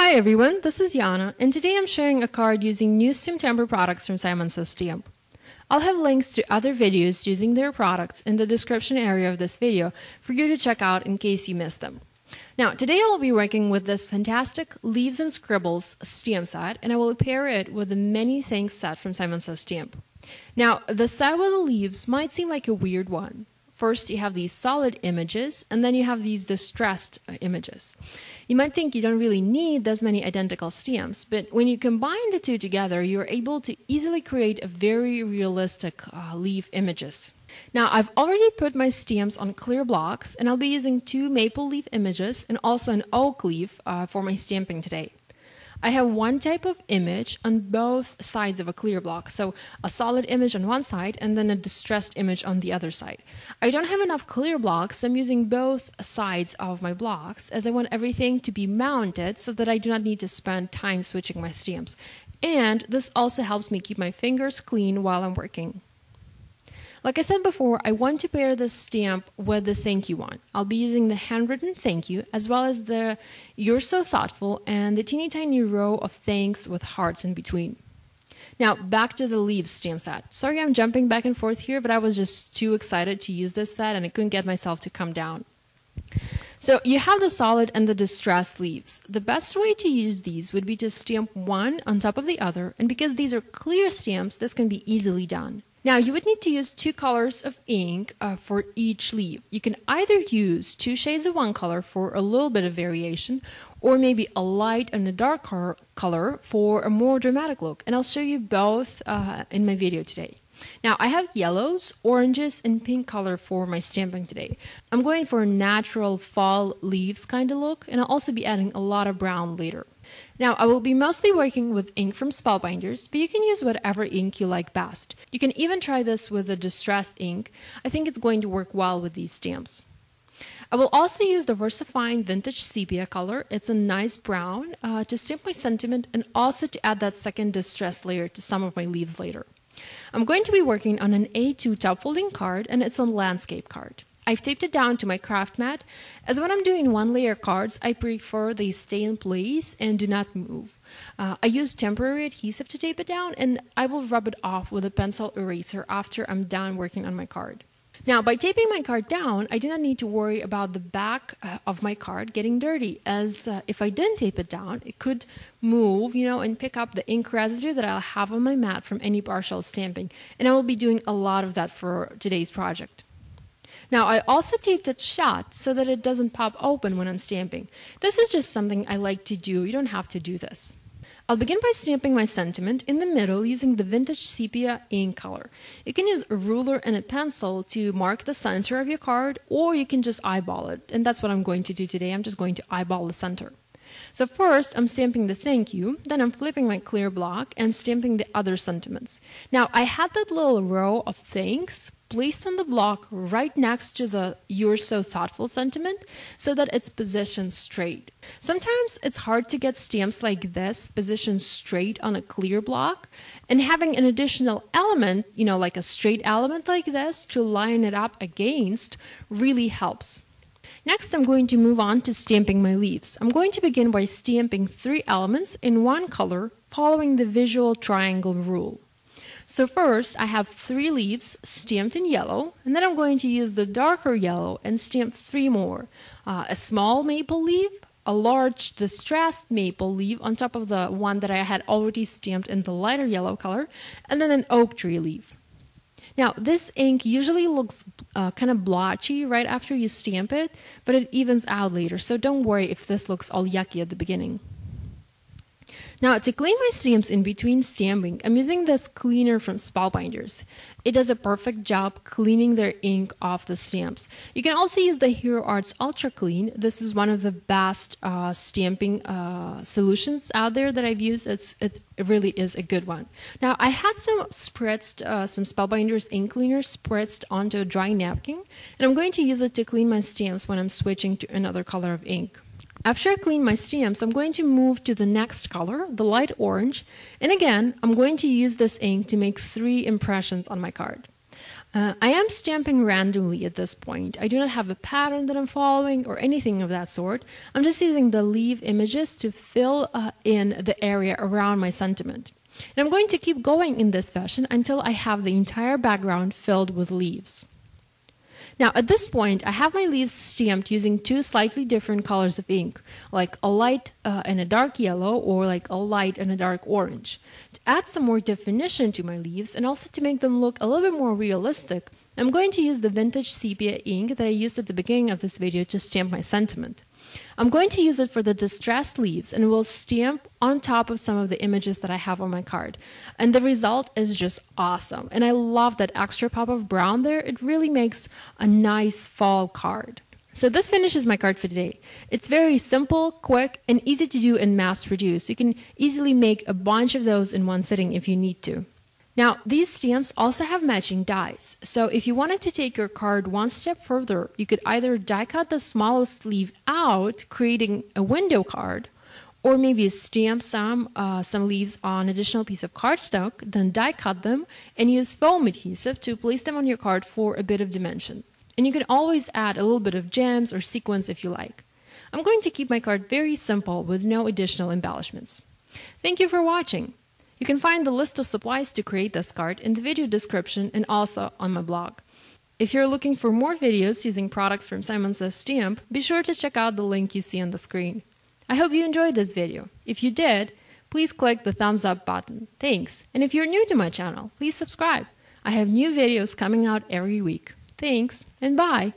Hi everyone, this is Yana, and today I'm sharing a card using new STAMPtember products from Simon Says Stamp. I'll have links to other videos using their products in the description area of this video for you to check out in case you missed them. Now, today I'll be working with this fantastic Leaves and Scribbles stamp set, and I will pair it with the Many Thanks set from Simon Says Stamp. Now, the set with the leaves might seem like a weird one. First, you have these solid images, and then you have these distressed images. You might think you don't really need this many identical stamps, but when you combine the two together, you're able to easily create a very realistic leaf images. Now, I've already put my stamps on clear blocks, and I'll be using 2 maple leaf images and also an oak leaf for my stamping today. I have one type of image on both sides of a clear block, so a solid image on one side and then a distressed image on the other side. I don't have enough clear blocks, so I'm using both sides of my blocks as I want everything to be mounted so that I do not need to spend time switching my stamps. And this also helps me keep my fingers clean while I'm working. Like I said before, I want to pair this stamp with the thank you one. I'll be using the handwritten thank you as well as the You're So Thoughtful and the teeny tiny row of thanks with hearts in between. Now, back to the leaves stamp set. Sorry I'm jumping back and forth here, but I was just too excited to use this set and I couldn't get myself to come down. So you have the solid and the distressed leaves. The best way to use these would be to stamp one on top of the other, and because these are clear stamps, this can be easily done. Now, you would need to use 2 colors of ink for each leaf. You can either use 2 shades of one color for a little bit of variation, or maybe a light and a dark color for a more dramatic look. And I'll show you both in my video today. Now, I have yellows, oranges, and pink color for my stamping today. I'm going for a natural fall leaves kind of look, and I'll also be adding a lot of brown later. Now, I will be mostly working with ink from Spellbinders, but you can use whatever ink you like best. You can even try this with the distressed ink. I think it's going to work well with these stamps. I will also use the VersaFine Vintage Sepia color. It's a nice brown to stamp my sentiment and also to add that second distressed layer to some of my leaves later. I'm going to be working on an A2 top folding card, and it's a landscape card. I've taped it down to my craft mat, as when I'm doing one-layer cards, I prefer they stay in place and do not move. I use temporary adhesive to tape it down, and I will rub it off with a pencil eraser after I'm done working on my card. Now, by taping my card down, I do not need to worry about the back of my card getting dirty, as if I didn't tape it down, it could move, and pick up the ink residue that I'll have on my mat from any partial stamping, and I will be doing a lot of that for today's project. Now, I also taped it shut so that it doesn't pop open when I'm stamping. This is just something I like to do. You don't have to do this. I'll begin by stamping my sentiment in the middle using the Vintage Sepia ink color. You can use a ruler and a pencil to mark the center of your card, or you can just eyeball it. And that's what I'm going to do today. I'm just going to eyeball the center. So first, I'm stamping the thank you, then I'm flipping my clear block and stamping the other sentiments. Now, I had that little row of thanks placed on the block right next to the You're So Thoughtful sentiment so that it's positioned straight. Sometimes it's hard to get stamps like this positioned straight on a clear block, and having an additional element, like a straight element like this to line it up against really helps. Next, I'm going to move on to stamping my leaves. I'm going to begin by stamping 3 elements in one color, following the visual triangle rule. So first, I have 3 leaves stamped in yellow, and then I'm going to use the darker yellow and stamp 3 more. A small maple leaf, a large distressed maple leaf on top of the one that I had already stamped in the lighter yellow color, and then an oak tree leaf. Now, this ink usually looks kind of blotchy right after you stamp it, but it evens out later, so don't worry if this looks all yucky at the beginning. Now, to clean my stamps in between stamping, I'm using this cleaner from Spellbinders. It does a perfect job cleaning their ink off the stamps. You can also use the Hero Arts Ultra Clean. This is one of the best stamping solutions out there that I've used. It really is a good one. Now, I had some Spellbinders ink cleaner spritzed onto a dry napkin, and I'm going to use it to clean my stamps when I'm switching to another color of ink. After I clean my stamps, I'm going to move to the next color, the light orange, and again, I'm going to use this ink to make 3 impressions on my card. I am stamping randomly at this point. I do not have a pattern that I'm following or anything of that sort. I'm just using the leaf images to fill in the area around my sentiment. And I'm going to keep going in this fashion until I have the entire background filled with leaves. Now at this point, I have my leaves stamped using two slightly different colors of ink, like a light and a dark yellow, or like a light and a dark orange. To add some more definition to my leaves and also to make them look a little bit more realistic, I'm going to use the vintage sepia ink that I used at the beginning of this video to stamp my sentiment. I'm going to use it for the distressed leaves and will stamp on top of some of the images that I have on my card. And the result is just awesome. And I love that extra pop of brown there. It really makes a nice fall card. So this finishes my card for today. It's very simple, quick, and easy to do and mass produce. You can easily make a bunch of those in one sitting if you need to. Now, these stamps also have matching dies, so if you wanted to take your card one step further, you could either die cut the smallest leaf out, creating a window card, or maybe stamp some leaves on an additional piece of cardstock, then die cut them, and use foam adhesive to place them on your card for a bit of dimension. And you can always add a little bit of gems or sequins if you like. I'm going to keep my card very simple with no additional embellishments. Thank you for watching. You can find the list of supplies to create this card in the video description and also on my blog. If you're looking for more videos using products from Simon Says Stamp, be sure to check out the link you see on the screen. I hope you enjoyed this video. If you did, please click the thumbs up button. Thanks. And if you're new to my channel, please subscribe. I have new videos coming out every week. Thanks and bye.